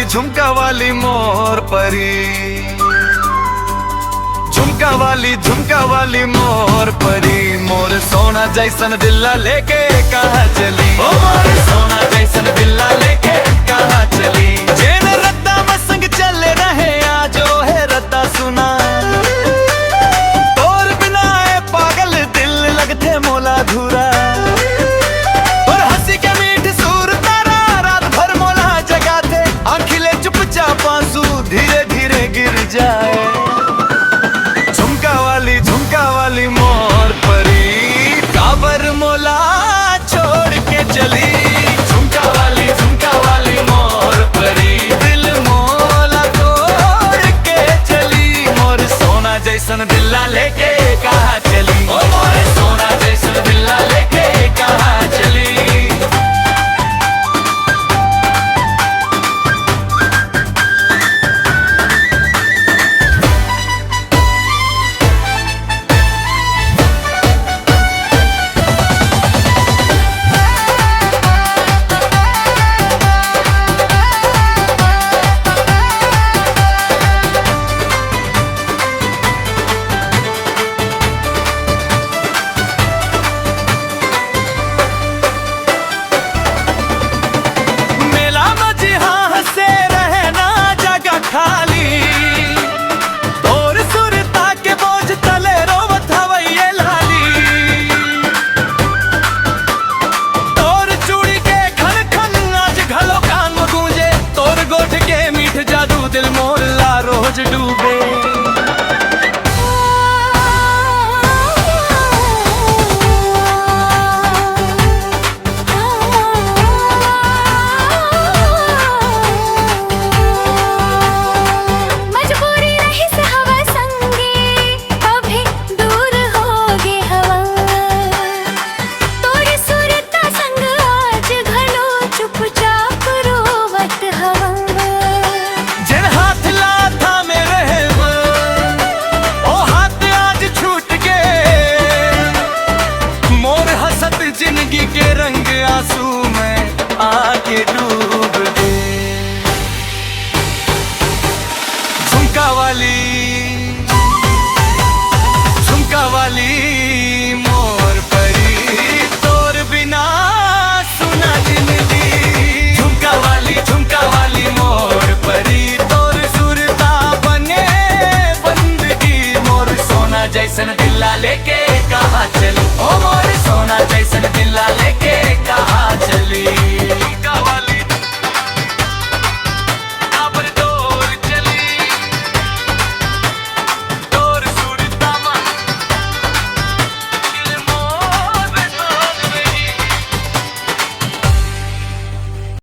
झुमका वाली मोर परी, झुमका वाली मोर परी, मोर सोना जैसन दिल्ला लेके कहाँ चली, ओ मोर सोना जैसन दिल्ला लेके कहाँ चली। जेन रद्दा मसंग चले रहे आजो है रद्दा सुना, तोर बिना ए पागल दिल लगते मोला धुरा। और हंसी के मीठ सुर तारा रात भर मोला जगाते, आंखिले चुपचाप आंसू धीरे धीरे गिर जाए। झुमका वाली मोर परी, काबर मोला छोड़ के चली। झुमका वाली मोर परी, दिल मोला तोड़ के चली। मोर सोना जैसन दिल्ला लेके कहाँ चली, ओ मोर सोना जैसन दिल्ला लेके कहाँ चली। दिल मोला रोज डूबे, मजबूरी रही से हवा संगे, कभी दूर होगे हवा। तोरी सूरता संग आज घलो चुपचाप रोवत हवा। जिंदगी के रंग आंसू में आके डूब गए। झुमका वाली मोर परी, तोर बिना सुना जिंदगी। झुमका वाली मोर परी, तोर सुरता बने बंदगी। मोर सोना जैसन दिल्ला लेके कहाँ चली, ओ मोर